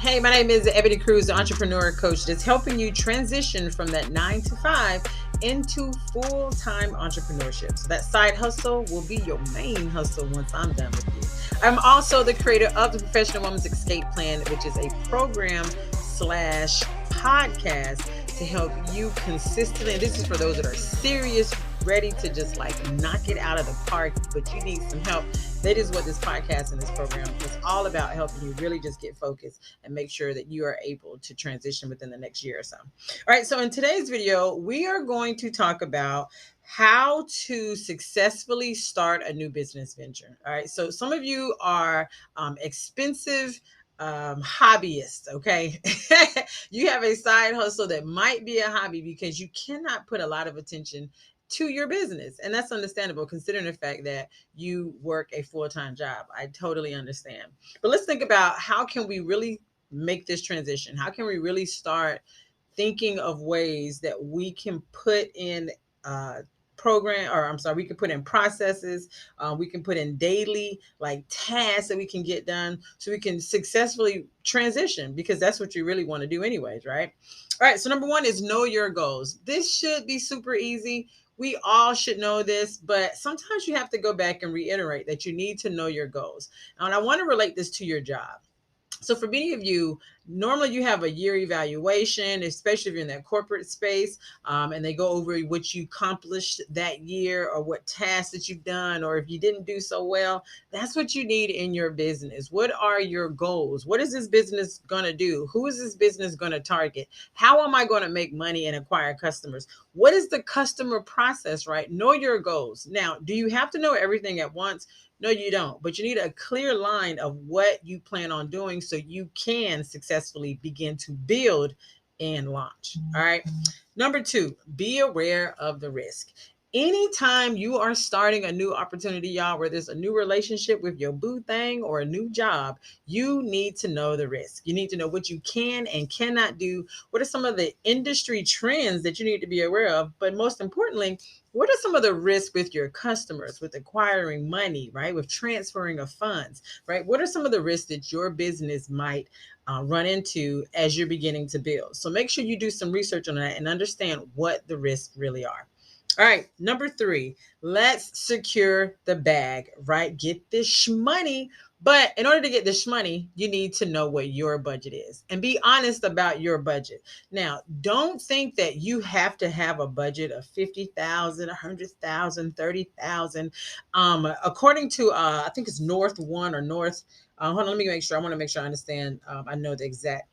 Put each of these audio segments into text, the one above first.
Hey, my name is Ebony Cruz, the entrepreneur coach that's helping you transition from that 9 to 5 into full-time entrepreneurship. So that side hustle will be your main hustle once I'm done with you. I'm also the creator of the Professional Woman's Escape Plan, which is a program slash podcast to help you consistently. And this is for those that are serious, ready to just like knock it out of the park, but you need some help. That is what this podcast and this program is all about, helping you really just get focused and make sure that you are able to transition within the next year or so. All right. So in today's video, we are going to talk about how to successfully start a new business venture. All right. So some of you are expensive hobbyists. Okay. You have a side hustle that might be a hobby because you cannot put a lot of attention to your business. And that's understandable considering the fact that you work a full-time job. I totally understand. But let's think about how can we really make this transition? How can we really start thinking of ways that we can put in we can put in processes, we can put in daily like tasks that we can get done so we can successfully transition, because that's what you really want to do anyways, right? All right, so number one is know your goals. This should be super easy. We all should know this, but sometimes you have to go back and reiterate that you need to know your goals. And I want to relate this to your job. So for many of you, normally you have a year evaluation, especially if you're in that corporate space, and they go over what you accomplished that year or what tasks that you've done, or if you didn't do so well. That's what you need in your business. What are your goals? What is this business going to do? Who is this business going to target? How am I going to make money and acquire customers? What is the customer process, right? Know your goals. Now, do you have to know everything at once? No, you don't. But you need a clear line of what you plan on doing so you can successfully begin to build and launch. All right. Number two, be aware of the risk. Anytime you are starting a new opportunity, y'all, where there's a new relationship with your boo thing or a new job, you need to know the risk. You need to know what you can and cannot do. What are some of the industry trends that you need to be aware of? But most importantly, what are some of the risks with your customers, with acquiring money, right? With transferring of funds, right? What are some of the risks that your business might run into as you're beginning to build? So make sure you do some research on that and understand what the risks really are. All right, number three, let's secure the bag, right? Get this money. But in order to get this money, you need to know what your budget is and be honest about your budget. Now, don't think that you have to have a budget of 50,000, 100,000, 30,000. According to, I think it's North One or North, hold on, let me make sure. I want to make sure I understand. I know the exact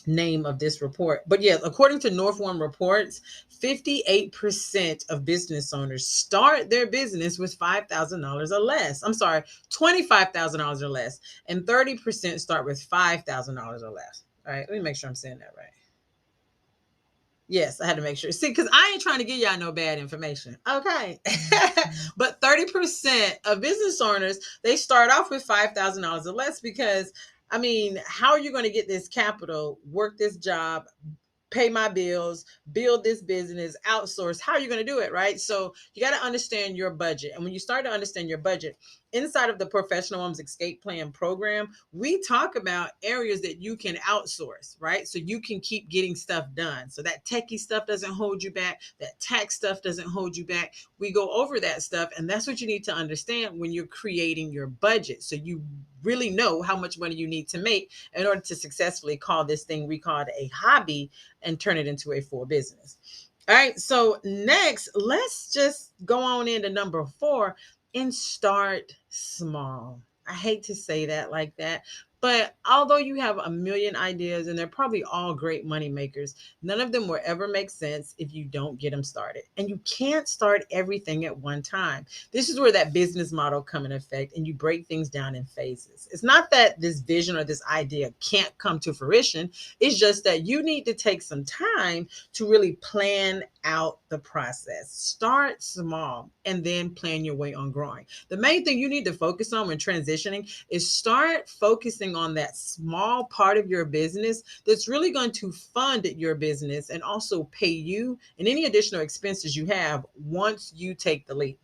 name of this report. But yeah, according to North One Reports, 58% of business owners start their business with $5,000 or less. I'm sorry, $25,000 or less. And 30% start with $5,000 or less. All right, let me make sure I'm saying that right. Yes, I had to make sure. See, because I ain't trying to give y'all no bad information. Okay. But 30% of business owners, they start off with $5,000 or less because, I mean, how are you going to get this capital, work this job, pay my bills, build this business, outsource? How are you going to do it, right? So you got to understand your budget. And when you start to understand your budget, inside of the Professional Woman's Escape Plan program, we talk about areas that you can outsource, right? So you can keep getting stuff done. So that techie stuff doesn't hold you back. That tax stuff doesn't hold you back. We go over that stuff. And that's what you need to understand when you're creating your budget. So you really know how much money you need to make in order to successfully call this thing we called a hobby and turn it into a full business. All right. So next, let's just go on into number 4 and start small. I hate to say that like that, but although you have a million ideas and they're probably all great money makers, none of them will ever make sense if you don't get them started. And you can't start everything at one time. This is where that business model come in effect, and you break things down in phases. It's not that this vision or this idea can't come to fruition. It's just that you need to take some time to really plan out the process. Start small and then plan your way on growing. The main thing you need to focus on when transitioning is start focusing on that small part of your business that's really going to fund your business and also pay you and any additional expenses you have once you take the leap.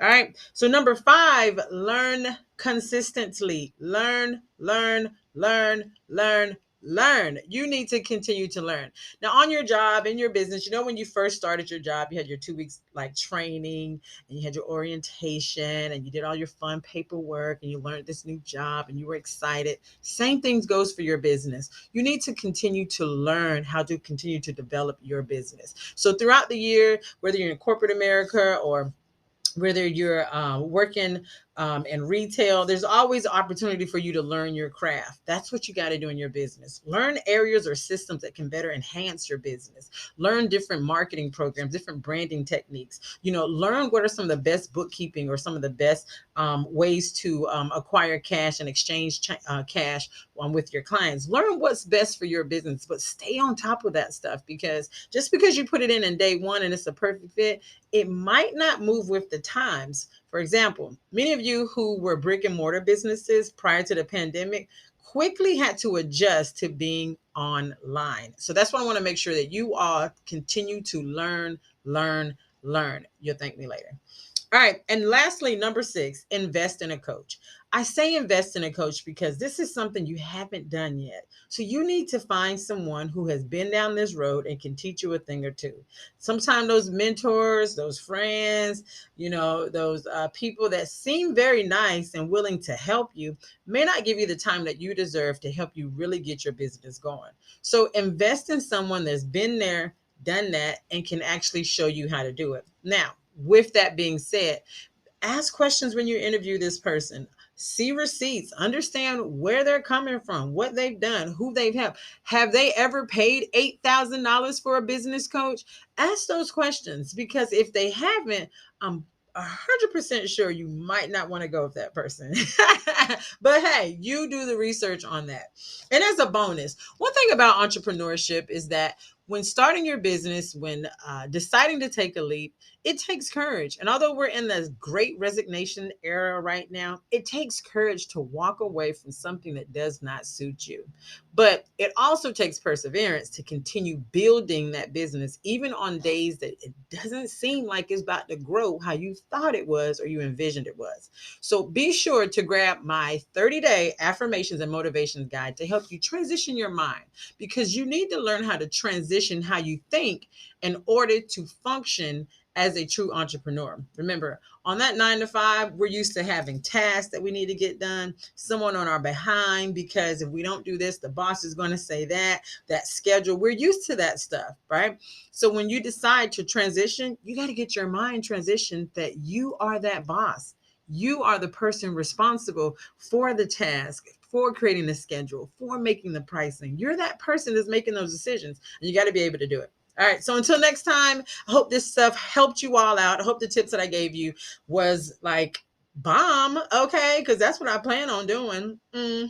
All right. So number 5, learn consistently. Learn, learn, learn, learn, Learn. You need to continue to learn. Now, on your job, in your business, when you first started your job, you had your 2 weeks like training, and you had your orientation, and you did all your fun paperwork, and you learned this new job, and you were excited. Same things goes for your business. You need to continue to learn how to continue to develop your business. So throughout the year, whether you're in corporate America or whether you're working in retail, there's always opportunity for you to learn your craft. That's what you got to do in your business. Learn areas or systems that can better enhance your business. Learn different marketing programs, different branding techniques. Learn what are some of the best bookkeeping or some of the best ways to acquire cash and exchange cash with your clients. Learn what's best for your business, but stay on top of that stuff, because just because you put it in day one and it's a perfect fit, it might not move with the times. For example, many of you who were brick and mortar businesses prior to the pandemic quickly had to adjust to being online. So that's why I want to make sure that you all continue to learn, learn, learn. You'll thank me later. All right. And lastly, number 6, invest in a coach. I say invest in a coach because this is something you haven't done yet. So you need to find someone who has been down this road and can teach you a thing or two. Sometimes those mentors, those friends, those people that seem very nice and willing to help you may not give you the time that you deserve to help you really get your business going. So invest in someone that's been there, done that, and can actually show you how to do it. Now, with that being said, ask questions when you interview this person. See receipts, understand where they're coming from, what they've done, who they've helped. Have they ever paid $8,000 for a business coach? Ask those questions, because if they haven't, I'm 100% sure you might not want to go with that person. But hey, you do the research on that. And as a bonus, one thing about entrepreneurship is that when starting your business, when deciding to take a leap, it takes courage. And although we're in this great resignation era right now, it takes courage to walk away from something that does not suit you. But it also takes perseverance to continue building that business, even on days that it doesn't seem like it's about to grow how you thought it was or you envisioned it was. So be sure to grab my 30-day affirmations and motivations guide to help you transition your mind, because you need to learn how to transition how you think in order to function as a true entrepreneur. Remember, on that 9 to 5, we're used to having tasks that we need to get done, someone on our behind, because if we don't do this, the boss is going to say that schedule. We're used to that stuff, right? So when you decide to transition, you got to get your mind transitioned that you are that boss. You are the person responsible for the task, for creating the schedule, for making the pricing. You're that person that's making those decisions, and you got to be able to do it. All right. So until next time, I hope this stuff helped you all out. I hope the tips that I gave you was like bomb. Okay. Because that's what I plan on doing. And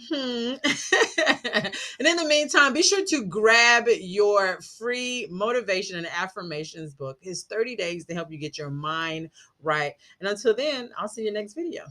in the meantime, be sure to grab your free motivation and affirmations book. It's 30 days to help you get your mind right. And until then, I'll see you next video.